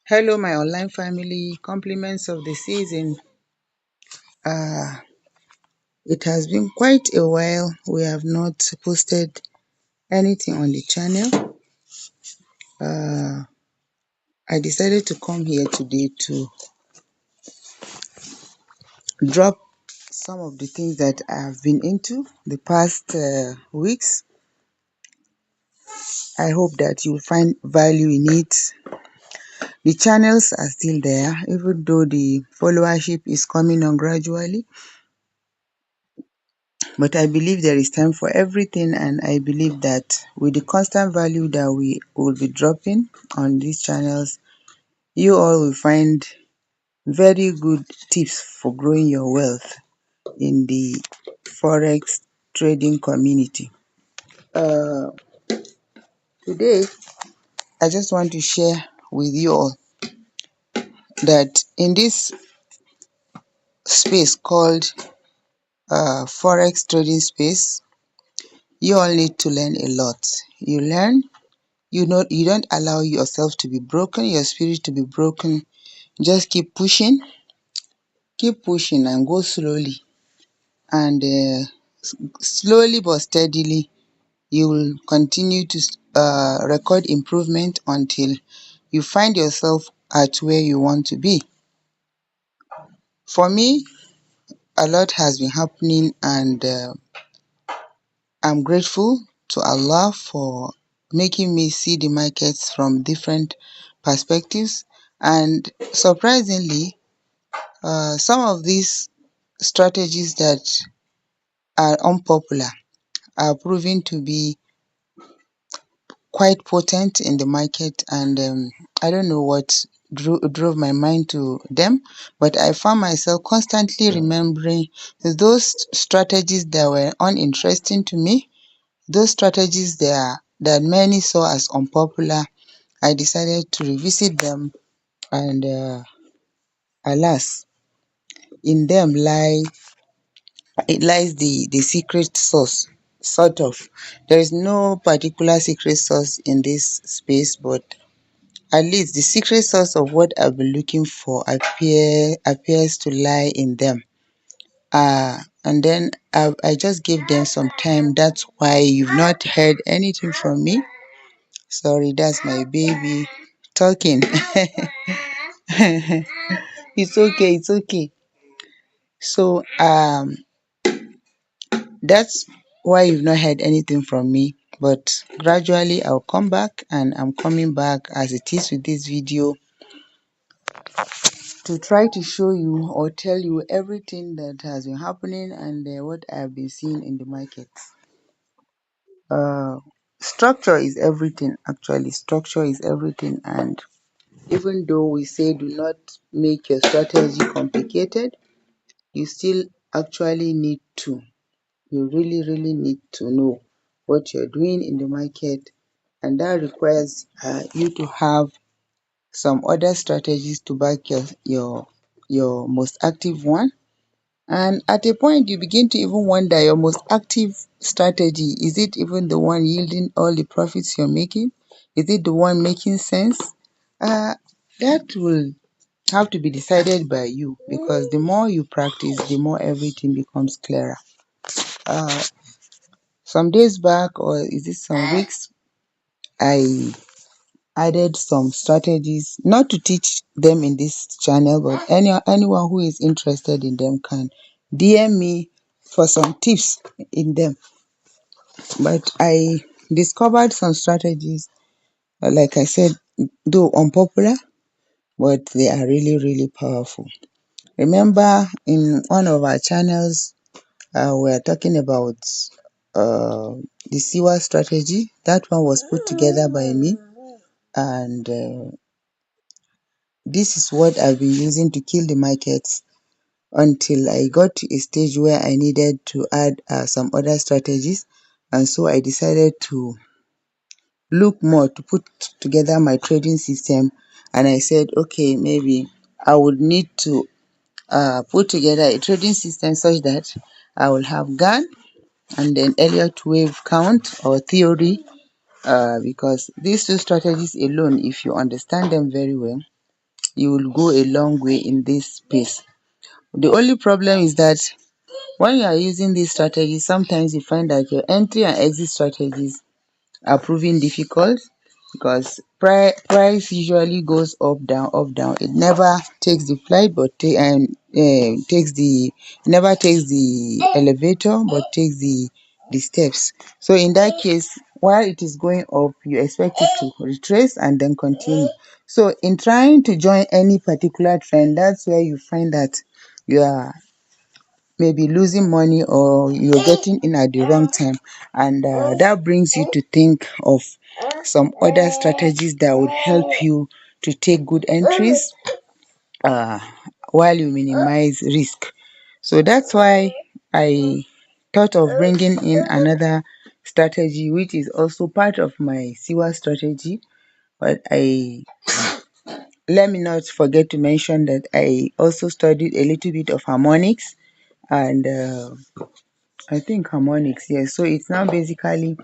Hello, my online family. Compliments of the season. Uh, it has been quite a while. We have not posted anything on the channel. Uh, I decided to come here today to drop some of the things that I have been into the past weeks. I hope that you'll find value in it. The channels are still there, even though the followership is coming on gradually. But I believe there is time for everything, and I believe that with the constant value that we will be dropping on these channels, you all will find very good tips for growing your wealth in the Forex trading community. Uh, Today, I just want to share with you all that in this space called Forex trading space, you all need to learn a lot. You learn. You don't allow yourself to be broken, your spirit to be broken. Just keep pushing and go slowly. And slowly but steadily, you will continue to record improvement until you find yourself at where you want to be. For me, a lot has been happening, and I'm grateful to Allah for making me see the markets from different perspectives. And surprisingly, some of these strategies that are unpopular are proving to be quite potent in the market, and I don't know what drove my mind to them, but I found myself constantly remembering those strategies that were uninteresting to me, those strategies that many saw as unpopular. I decided to revisit them, and alas, in them lies the secret sauce, sort of. There is no particular secret sauce in this space, but at least the secret sauce of what I've been looking for appears to lie in them. And then I just gave them some time. That's why you've not heard anything from me. Sorry, that's my baby talking. It's okay, it's okay. So that's why you've not heard anything from me. But gradually I'll come back, and I'm coming back as it is with this video to try to show you or tell you everything that has been happening, and what I've been seeing in the market. Uh, Structure is everything, actually. Structure is everything. And even though we say do not make your strategy complicated, you still actually need to. You really, really need to know what you're doing in the market, and that requires you to have some other strategies to back your most active one. And at a point, you begin to even wonder, your most active strategy, is it even the one yielding all the profits you're making? Is it the one making sense? That will have to be decided by you, because the more you practice, the more everything becomes clearer. Uh, some days back, or is it some weeks, I added some strategies, not to teach them in this channel, but anyone who is interested in them can DM me for some tips in them. But I discovered some strategies, like I said, though unpopular, but they are really, really powerful. Remember, in one of our channels, we are talking about the Siwa strategy. That one was put together by me, and this is what I've been using to kill the markets until I got to a stage where I needed to add some other strategies. And so I decided to look more to put together my trading system. And I said, okay, maybe I would need to put together a trading system such that I will have GAN and then Elliott Wave count or theory, because these two strategies alone, if you understand them very well, you will go a long way in this space. The only problem is that when you are using this strategy, sometimes you find that your entry and exit strategies are proving difficult because price usually goes up down up down. It never takes the flight but takes the never takes the elevator but takes the steps. So in that case, while it is going up, you expect it to retrace and then continue. So in trying to join any particular trend, that's where you find that you are maybe losing money or you're getting in at the wrong time, and that brings you to think of some other strategies that would help you to take good entries uh, while you minimize risk. So that's why I thought of bringing in another strategy which is also part of my Siwa strategy. But I let me not forget to mention that I also studied a little bit of harmonics and I think harmonics, yes. So it's now basically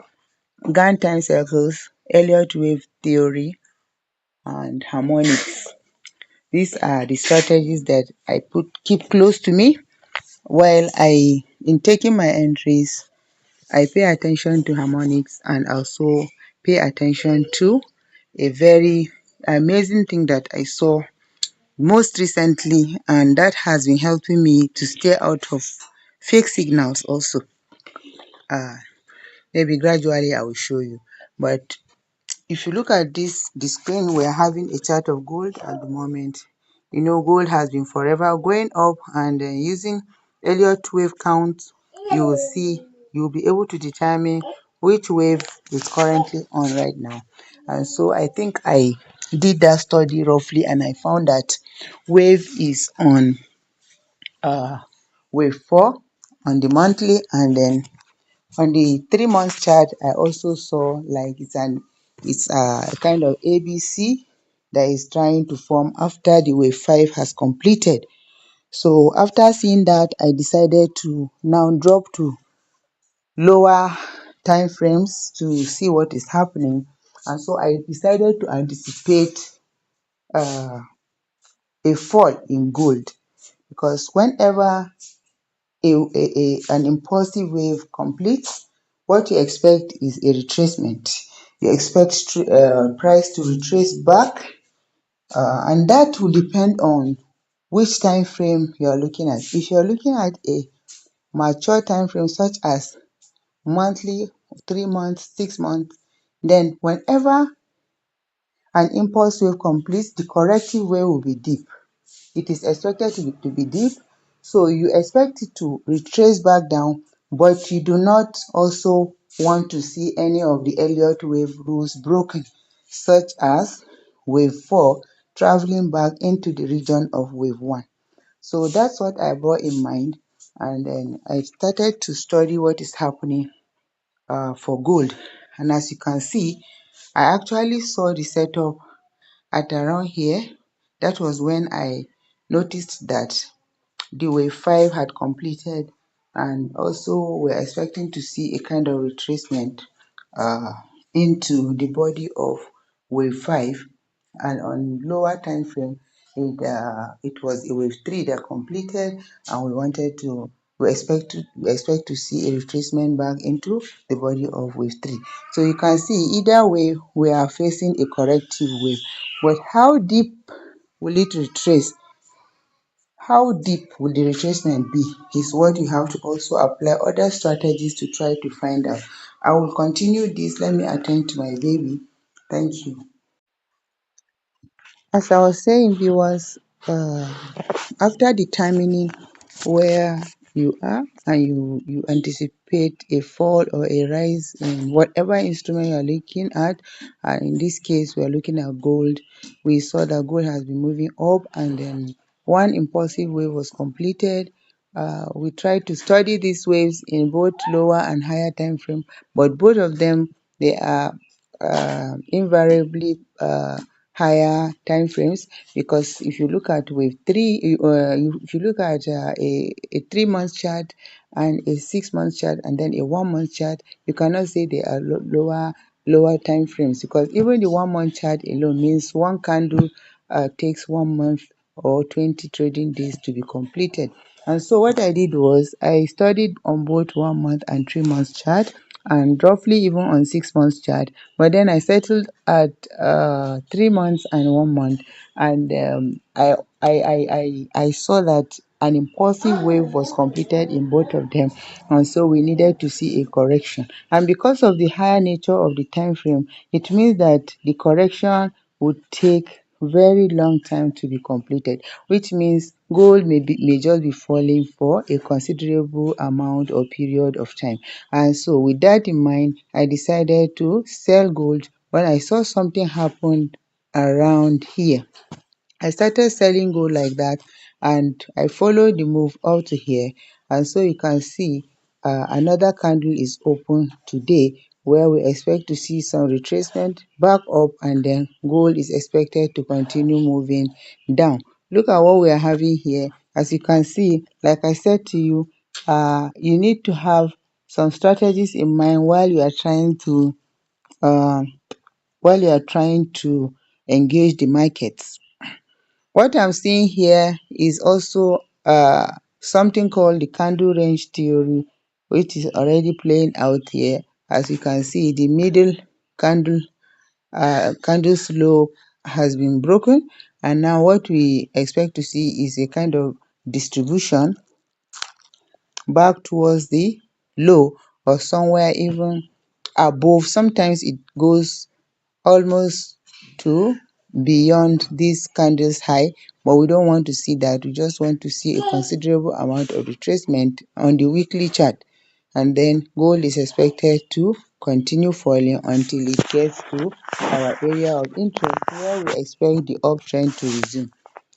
Gann time cycles, Elliott Wave theory, and harmonics. These are the strategies that I keep close to me while in taking my entries, I pay attention to harmonics and also pay attention to a very amazing thing that I saw most recently, and that has been helping me to stay out of fake signals also. Uh, Maybe gradually I will show you. But if you look at the screen, we're having a chart of gold at the moment. Gold has been forever going up, and using Elliott wave count, you will see, you'll be able to determine which wave is currently on right now. And so I think I did that study roughly, and I found that wave is on wave 4 on the monthly, and then on the 3 month chart, I also saw like it's a kind of ABC that is trying to form after the wave 5 has completed. So after seeing that, I decided to now drop to lower time frames to see what is happening. And so I decided to anticipate uh, a fall in gold, because whenever an impulsive wave completes, what you expect is a retracement. You expect price to retrace back, and that will depend on which time frame you are looking at. If you are looking at a mature time frame such as monthly, 3 months, 6 months, then whenever an impulse wave completes, the corrective wave will be deep. It is expected to be deep, so you expect it to retrace back down, but you do not also want to see any of the Elliott wave rules broken, such as wave 4 traveling back into the region of wave 1. So that's what I brought in mind, and then I started to study what is happening for gold. And as you can see, I actually saw the setup at around here. That was when I noticed that the wave 5 had completed, and also we're expecting to see a kind of retracement uh, into the body of wave 5. And on lower time frame, it was a wave 3 that completed, and we expect to see a retracement back into the body of wave 3. So you can see either way we are facing a corrective wave, but how deep will it retrace? How deep will the retracement be is what you have to also apply other strategies to try to find out. I will continue this. Let me attend to my baby. Thank you. As I was saying, viewers, after determining where you are and you anticipate a fall or a rise in whatever instrument you are looking at, and in this case we are looking at gold, we saw that gold has been moving up, and then one impulsive wave was completed. We tried to study these waves in both lower and higher time frame, but both of them, they are invariably higher time frames, because if you look at wave 3, if you look at a 3 month chart and a 6 month chart and then a 1 month chart, you cannot say they are lower time frames, because even the 1 month chart alone means one candle takes 1 month or 20 trading days to be completed. And so what I did was I studied on both 1 month and 3 months chart, and roughly even on 6 months chart, but then I settled at 3 months and 1 month. And I saw that an impulsive wave was completed in both of them, and so we needed to see a correction. And because of the higher nature of the time frame, it means that the correction would take very long time to be completed, which means gold may just be falling for a considerable amount or period of time. And so with that in mind, I decided to sell gold when I saw something happen around here. I started selling gold like that, and I followed the move up to here. And so you can see another candle is open today, where we expect to see some retracement back up, and then gold is expected to continue moving down. Look at what we are having here. As you can see, like I said to you, you need to have some strategies in mind uh, while you are trying to engage the markets. What I'm seeing here is also something called the candle range theory, which is already playing out here. As you can see, the middle candle slope has been broken, and now what we expect to see is a kind of distribution back towards the low, or somewhere even above. Sometimes it goes almost to beyond this candle's high, but we don't want to see that. We just want to see a considerable amount of retracement on the weekly chart, and then gold is expected to continue falling until it gets to our area of interest, where we expect the uptrend to resume.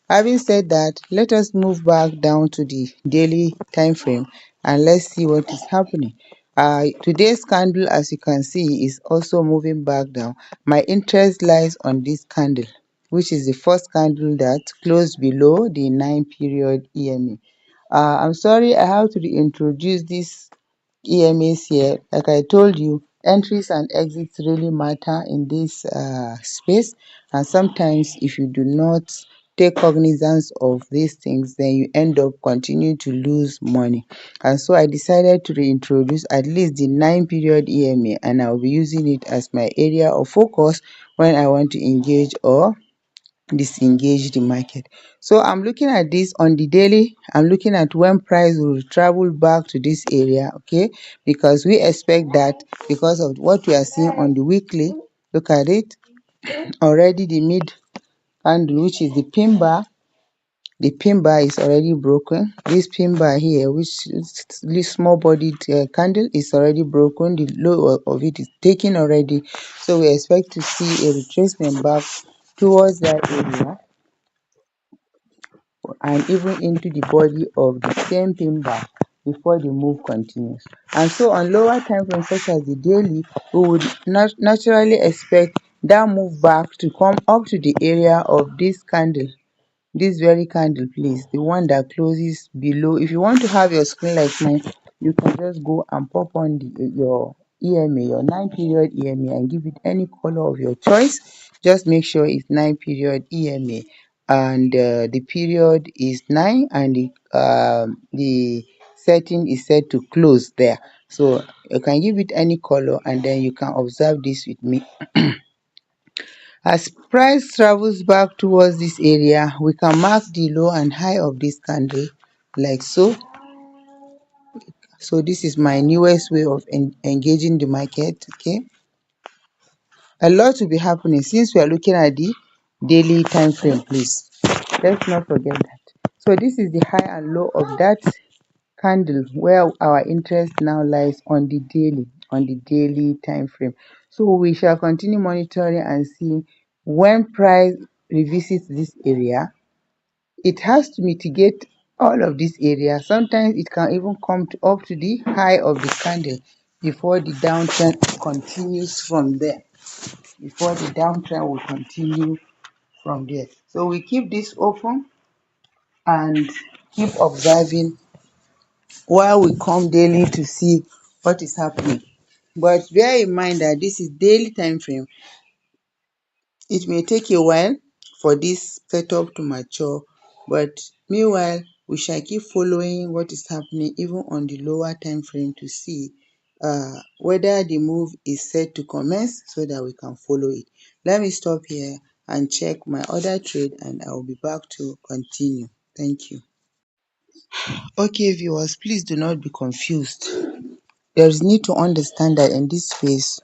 Having said that, let us move back down to the daily time frame, and let's see what is happening. Today's candle, as you can see, is also moving back down. My interest lies on this candle, which is the first candle that closed below the 9 period EMA. I'm sorry, I have to reintroduce this EMAs here. Like I told you, entries and exits really matter in this space, and sometimes if you do not take cognizance of these things, then you end up continuing to lose money. And so I decided to reintroduce at least the 9 period EMA, and I'll be using it as my area of focus when I want to engage or disengage the market. So I'm looking at this on the daily. I'm looking at when price will travel back to this area, okay, because we expect that because of what we are seeing on the weekly. Look at it already. The mid candle, which is the pin bar is already broken. This pin bar here, which is this small bodied candle, is already broken. The low of it is taken already, so we expect to see a retracement back towards that area and even into the body of the same pin bar before the move continues. And so on lower time frames such as the daily, we would naturally expect that move back to come up to the area of this candle, this very candle, please, the one that closes below. If you want to have your screen like mine, you can just go and pop on your EMA, your 9 period EMA, and give it any color of your choice. Just make sure it's 9 period EMA, and the period is 9, and the setting is set to close there. So you can give it any color, and then you can observe this with me. As price travels back towards this area, we can mark the low and high of this candle like so. So this is my newest way of engaging the market, okay. A lot will be happening since we are looking at the daily time frame, please. Let's not forget that. So this is the high and low of that candle, where our interest now lies on the daily time frame. So we shall continue monitoring and see when price revisits this area. It has to mitigate all of this area. Sometimes it can even come up to the high of the candle before the downtrend continues from there. So we keep this open and keep observing while we come daily to see what is happening. But bear in mind that this is daily time frame. It may take a while for this setup to mature. But meanwhile, we shall keep following what is happening even on the lower time frame to see whether the move is set to commence so that we can follow it. Let me stop here and check my other trade, and I will be back to continue. Thank you. Okay, viewers, please do not be confused. There is need to understand that in this space,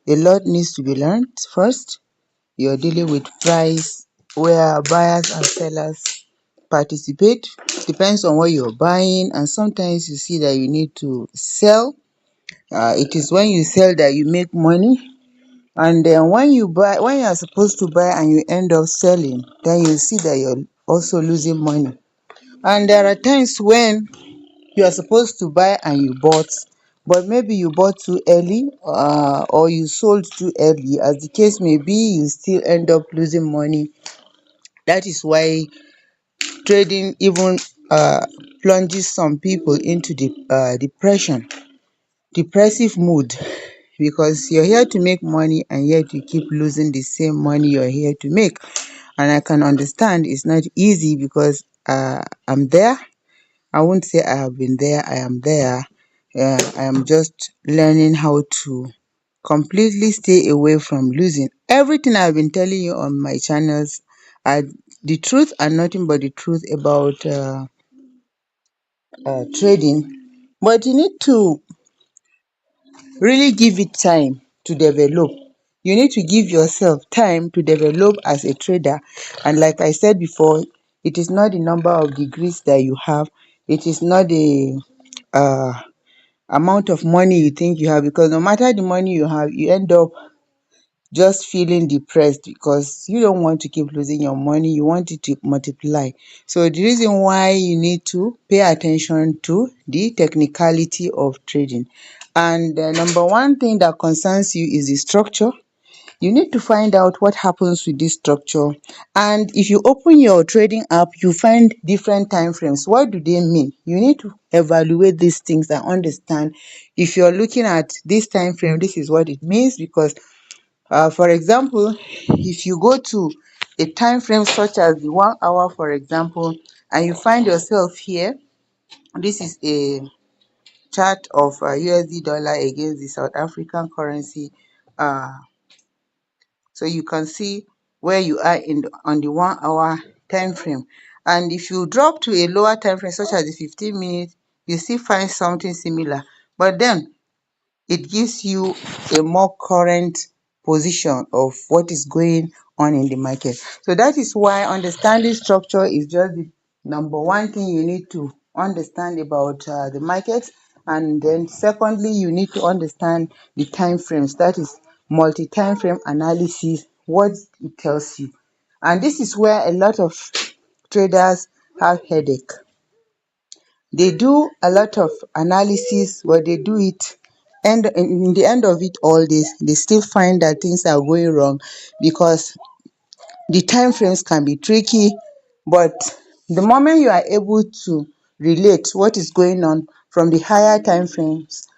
a lot needs to be learned. First, you're dealing with price where buyers and sellers participate. Depends on what you're buying, and sometimes you see that you need to sell. It is when you sell that you make money, and then when you buy, when you are supposed to buy and you end up selling, then you see that you're also losing money. And there are times when you are supposed to buy and you bought, but maybe you bought too early, or you sold too early. As the case may be, you still end up losing money. That is why trading even plunges some people into the depressive mood, because you're here to make money and yet you keep losing the same money you're here to make. And I can understand it's not easy, because I'm there. I won't say I have been there, I am there. I am just learning how to completely stay away from losing. Everything I've been telling you on my channels are the truth and nothing but the truth about trading. But you need to really give it time to develop. You need to give yourself time to develop as a trader. And like I said before, it is not the number of degrees that you have, it is not the uh amount of money you think you have, because no matter the money you have, you end up just feeling depressed because you don't want to keep losing your money, you want it to multiply. So the reason why you need to pay attention to the technicality of trading. And the number one thing that concerns you is the structure. You need to find out what happens with this structure. And if you open your trading app, you find different time frames. What do they mean? You need to evaluate these things and understand. If you're looking at this time frame, this is what it means. Because for example, if you go to a time frame such as the 1 hour, for example, and you find yourself here, this is a chart of USD dollar against the South African currency. So you can see where you are on the 1 hour time frame. And if you drop to a lower time frame such as the 15 minutes, you still find something similar. But then it gives you a more current position of what is going on in the market. So that is why understanding structure is just the number one thing you need to understand about the market. And then secondly, you need to understand the time frames. That is multi-time frame analysis, what it tells you. And this is where a lot of traders have headache. They do a lot of analysis, but they do it, and in the end of it all, they still find that things are going wrong, because the time frames can be tricky. But the moment you are able to relate what is going on from the higher time frames,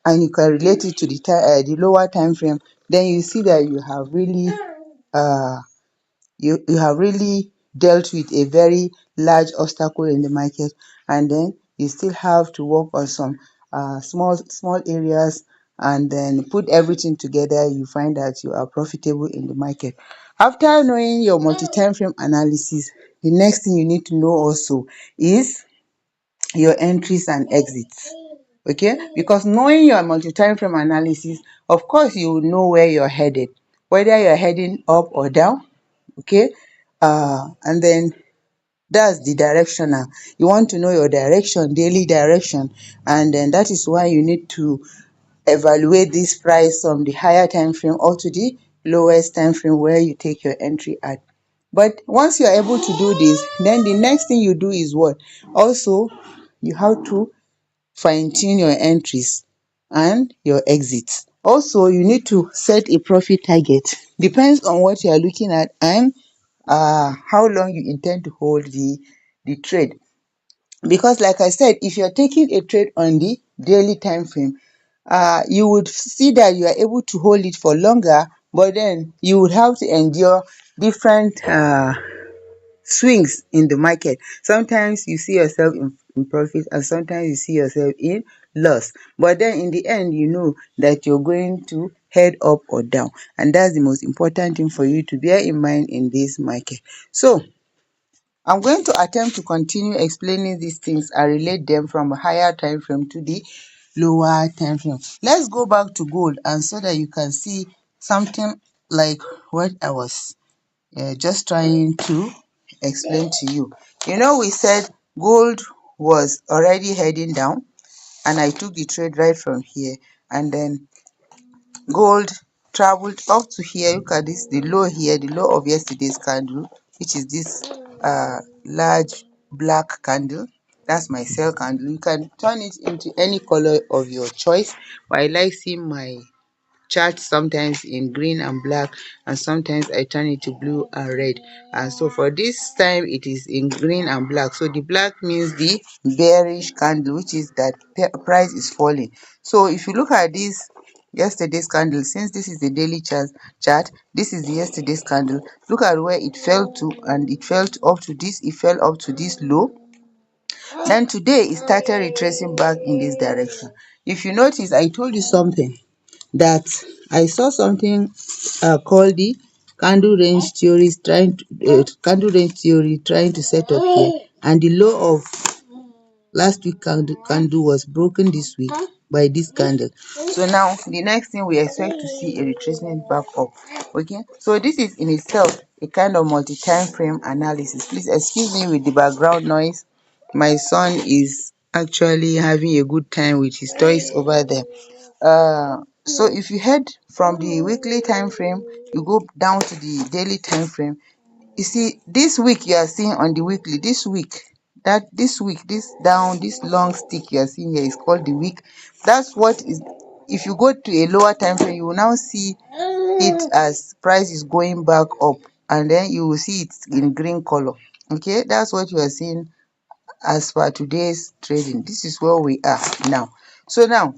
and you can relate it to the lower time frame, then you see that uh, you have really dealt with a very large obstacle in the market, and then you still have to work on some small areas, and then put everything together, you find that you are profitable in the market. After knowing your multi-time frame analysis, the next thing you need to know also is your entries and exits. Okay, because knowing your multi-time frame analysis, of course you will know where you're headed, whether you're heading up or down. Okay, and then that's the directional. You want to know your direction, daily direction, and then that is why you need to evaluate this price from the higher time frame or to the lowest time frame where you take your entry at. But once you are able to do this, then the next thing you do is what? Also, you have to fine-tune your entries and your exits. Also, you need to set a profit target. Depends on what you are looking at and how long you intend to hold the trade. Because like I said, if you're taking a trade on the daily time frame, you would see that you are able to hold it for longer, but then you would have to endure different swings in the market. Sometimes you see yourself in profit and sometimes you see yourself in loss, but then in the end you know that you're going to head up or down, and that's the most important thing for you to bear in mind in this market. So I'm going to attempt to continue explaining these things and relate them from a higher time frame to the lower time frame. Let's go back to gold, and so that you can see something like what I was just trying to explain to you. You know, we said gold was already heading down, and I took the trade right from here, and then gold traveled up to here. Look at this, the low here, the low of yesterday's candle, which is this large black candle. That's my sell candle. You can turn it into any color of your choice, but I like seeing my chart sometimes in green and black, and sometimes I turn it to blue and red. And so for this time it is in green and black. So the black means the bearish candle, which is that price is falling. So if you look at this yesterday's candle, since this is the daily chart, this is the yesterday's candle. Look at where it fell to, and it fell up to this, it fell up to this low. Then today it started retracing back in this direction. If you notice, I told you something, that I saw something called the candle range theory trying to set up here, and the low of last week candle was broken this week by this candle. So now the next thing we expect to see a retracement back up. Okay, so this is in itself a kind of multi-time frame analysis. Please excuse me with the background noise. My son is actually having a good time with his toys over there. So if you head from the weekly time frame, you go down to the daily time frame. You see, this week you are seeing on the weekly, this week, this down, this long stick you are seeing here is called the week. That's what is. If you go to a lower time frame, you will now see it as price is going back up, and then you will see it in green color. Okay, that's what you are seeing as per today's trading. This is where we are now. So now,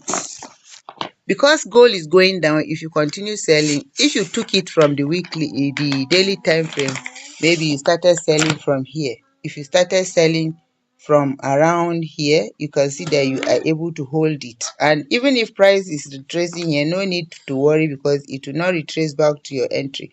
because gold is going down, if you continue selling, if you took it from the weekly, the daily time frame, maybe you started selling from here. If you started selling from around here, you can see that you are able to hold it. And even if price is retracing here, no need to worry, because it will not retrace back to your entry.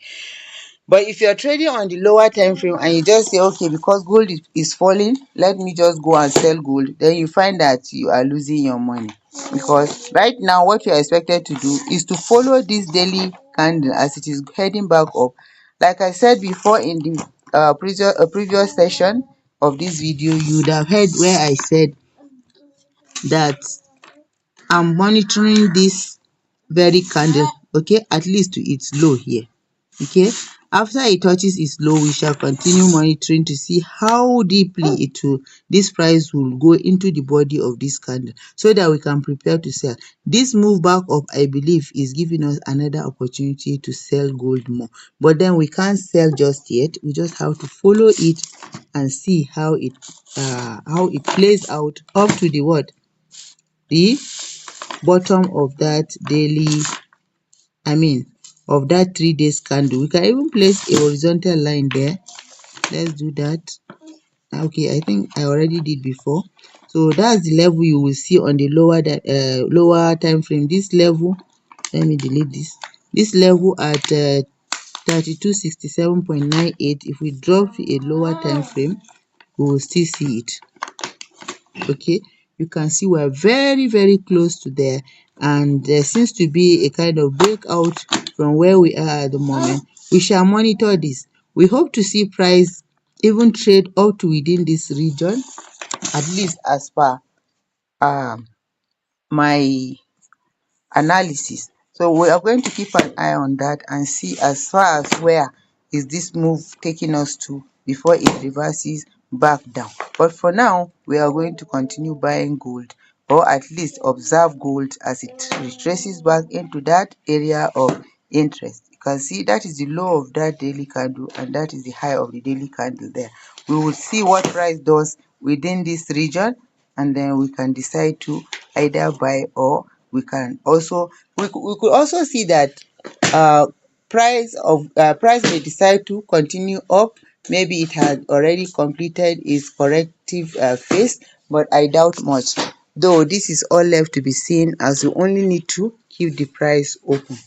But if you're trading on the lower time frame and you just say, okay, because gold is falling, let me just go and sell gold, then you find that you are losing your money. Because right now what you are expected to do is to follow this daily candle as it is heading back up. Like I said before in the previous session of this video, you would have heard where I said that I'm monitoring this very candle, okay, at least to its low here. Okay, after it touches its low, we shall continue monitoring to see how deeply this price will go into the body of this candle, so that we can prepare to sell. This move back up, I believe, is giving us another opportunity to sell gold more, but then we can't sell just yet. We just have to follow it and see how it plays out up to the the bottom of that daily, of that 3 days candle. We can even place a horizontal line there. Let's do that. Okay, I think I already did before. So that's the level you will see on the lower time frame. This level, let me delete this level at 3267.98. If we drop to a lower time frame, we will still see it. Okay, you can see we're very, very close to there, and there seems to be a kind of breakout from where we are at the moment. We shall monitor this. We hope to see price even trade up to within this region, at least as per my analysis. So we are going to keep an eye on that and see as far as where is this move taking us to before it reverses back down. But for now, we are going to continue buying gold, or at least observe gold as it retraces back into that area of interest. You can see that is the low of that daily candle, and that is the high of the daily candle there. We will see what price does within this region, and then we can decide to either buy, or we could also see that price may decide to continue up. Maybe it has already completed its corrective phase, but I doubt much. Though this is all left to be seen, as we only need to keep the price open.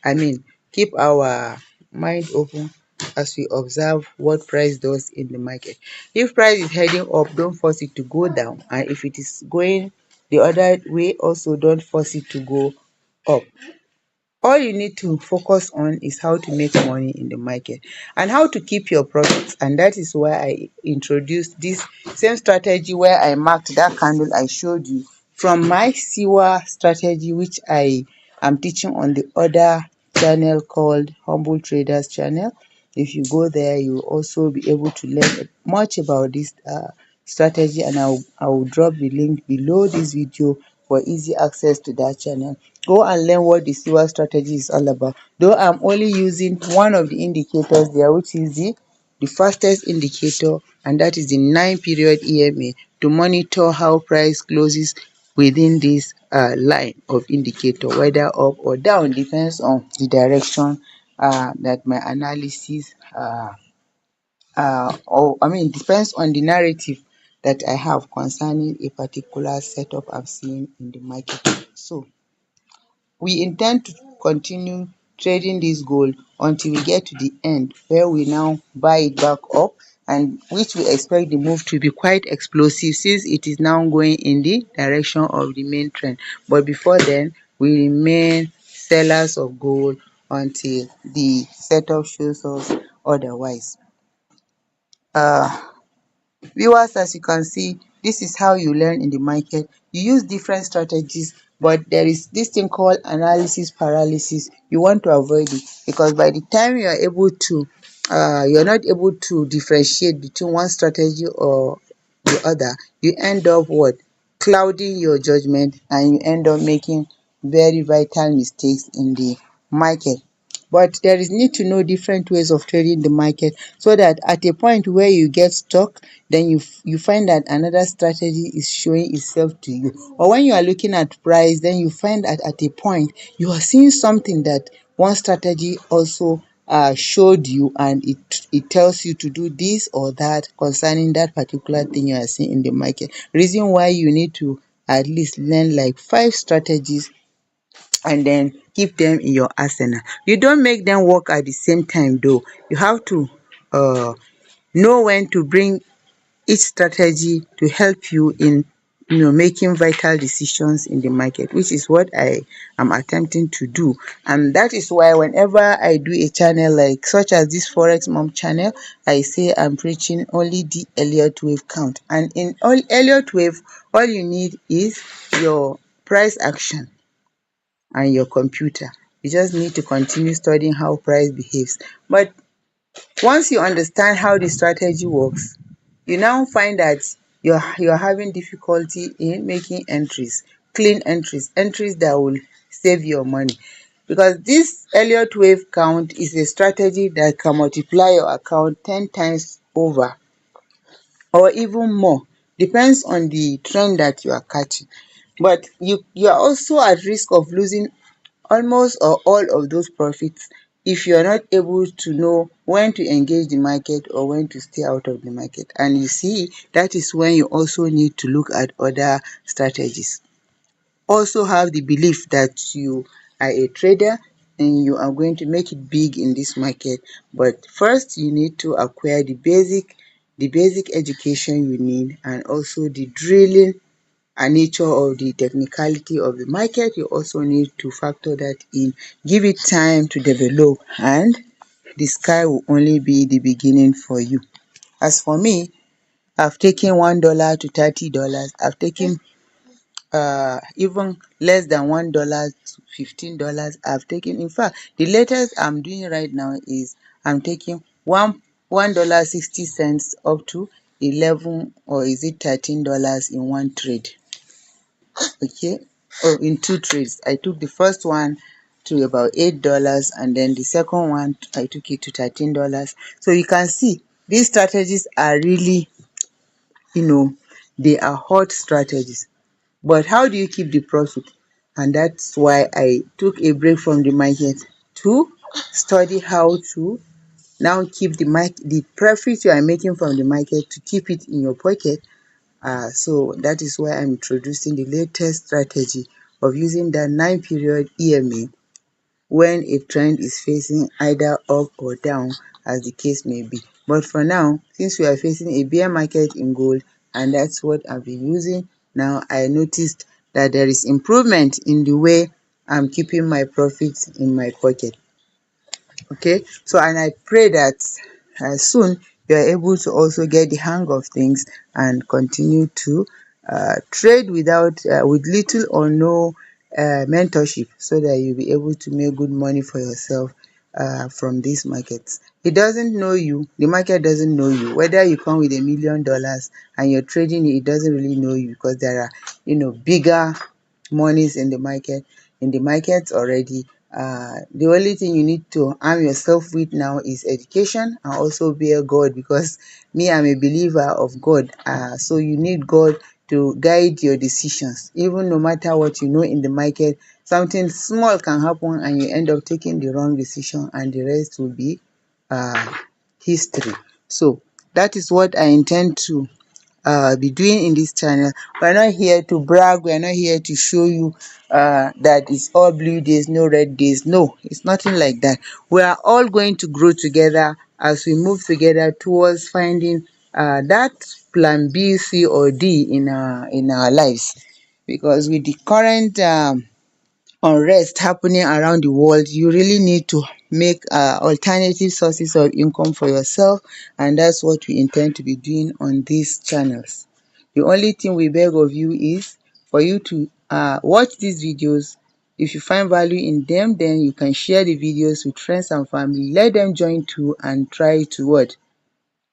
I mean, keep our mind open as we observe what price does in the market. If price is heading up, don't force it to go down, and if it is going the other way, also don't force it to go up. All you need to focus on is how to make money in the market and how to keep your profits. And that is why I introduced this same strategy where I marked that candle I showed you from my Siwa strategy, which I am teaching on the other channel called Humble Traders channel. If you go there, you will also be able to learn much about this strategy, and I will drop the link below this video for easy access to that channel. Go and learn what the Siwa strategy is all about. Though I'm only using one of the indicators there, which is the fastest indicator, and that is the 9 period EMA, to monitor how price closes within this line of indicator, whether up or down, depends on the direction that my analysis or I mean depends on the narrative that I have concerning a particular setup I'm seeing in the market. So we intend to continue trading this gold until we get to the end, where we now buy it back up, and which we expect the move to be quite explosive since it is now going in the direction of the main trend. But before then, we remain sellers of gold until the setup shows us otherwise. Viewers, as you can see, this is how you learn in the market. You use different strategies, but there is this thing called analysis paralysis. You want to avoid it, because by the time you are able to you're not able to differentiate between one strategy or the other, you end up what? Clouding your judgment, and you end up making very vital mistakes in the market. But there is need to know different ways of trading the market, so that at a point where you get stuck, then you find that another strategy is showing itself to you. Or when you are looking at price, then you find that at a point you are seeing something that one strategy also showed you, and it tells you to do this or that concerning that particular thing you are seeing in the market. Reason why you need to at least learn like 5 strategies and then keep them in your arsenal. You don't make them work at the same time though. You have to know when to bring each strategy to help you in making vital decisions in the market, which is what I am attempting to do. And that is why whenever I do a channel like such as this Forex Mom channel, I say I'm preaching only the Elliott Wave count. And in all Elliott Wave, all you need is your price action and your computer. You just need to continue studying how price behaves. But once you understand how the strategy works, you now find that you're having difficulty in making entries, clean entries, entries that will save your money. Because this Elliott Wave count is a strategy that can multiply your account 10 times over or even more, depends on the trend that you are catching. But you are also at risk of losing almost or all of those profits if you are not able to know when to engage the market or when to stay out of the market. And you see, that is when you also need to look at other strategies. Also have the belief that you are a trader and you are going to make it big in this market. But first you need to acquire the basic education you need, and also the drilling and nature of the technicality of the market. You also need to factor that in. Give it time to develop, and the sky will only be the beginning for you. As for me, I've taken $1 to $30. I've taken even less than $1 to $15. I've taken, in fact, the latest I'm doing right now is I'm taking $1 60 cents up to 11, or is it $13 in one trade. Okay, in 2 trades. I took the first one to about $8, and then the second one I took it to $13. So you can see these strategies are really, they are hot strategies. But how do you keep the profit? And that's why I took a break from the market to study how to now keep the profit you are making from the market, to keep it in your pocket. So that is why I'm introducing the latest strategy of using the 9 period EMA when a trend is facing either up or down, as the case may be. But for now, since we are facing a bear market in gold, and that's what I've been using, now I noticed that there is improvement in the way I'm keeping my profits in my pocket. Okay, so and I pray that soon you are able to also get the hang of things and continue to trade with little or no mentorship, so that you'll be able to make good money for yourself from these markets. It doesn't know you, the market doesn't know you. Whether you come with $1 million and you're trading it, it doesn't really know you, because there are bigger monies in the market already. The only thing you need to arm yourself with now is education, and also bear God, because me, I'm a believer of God. So you need God to guide your decisions. Even no matter what you know in the market, something small can happen and you end up taking the wrong decision, and the rest will be history. So that is what I intend to be doing in this channel. We're not here to brag, we're not here to show you that it's all blue days, no red days. No, it's nothing like that. We are all going to grow together as we move together towards finding that plan B, C, or D in our lives. Because with the current unrest happening around the world, you really need to make alternative sources of income for yourself, and that's what we intend to be doing on these channels. The only thing we beg of you is for you to watch these videos. If you find value in them, then you can share the videos with friends and family. Let them join too and try to what?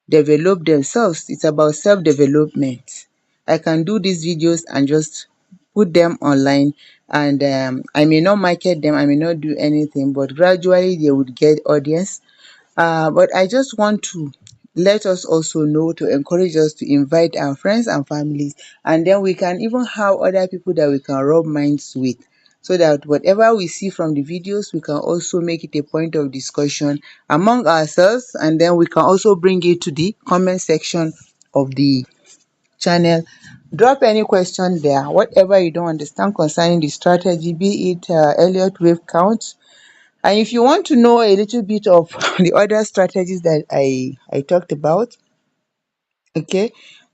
Develop themselves. It's about self-development. I can do these videos and just put them online, and I may not market them, I may not do anything, but gradually they would get audience. But I just want to let us also know, to encourage us to invite our friends and families, and then we can even have other people that we can rub minds with, so that whatever we see from the videos, we can also make it a point of discussion among ourselves, and then we can also bring it to the comment section of the channel. Drop any question there, whatever you don't understand concerning the strategy, be it Elliott Wave count. And if you want to know a little bit of the other strategies that I talked about, okay,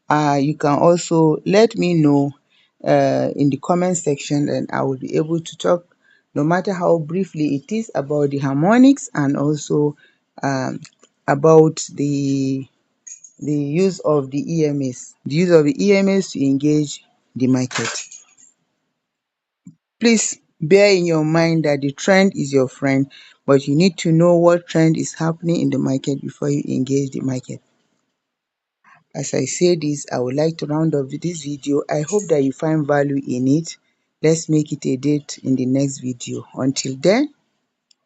you can also let me know in the comment section, and I will be able to talk, no matter how briefly it is, about the harmonics, and also about the use of the EMAs to engage the market. Please bear in your mind that the trend is your friend, but you need to know what trend is happening in the market before you engage the market. As I say this, I would like to round up this video. I hope that you find value in it. Let's make it a date in the next video. Until then,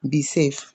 be safe.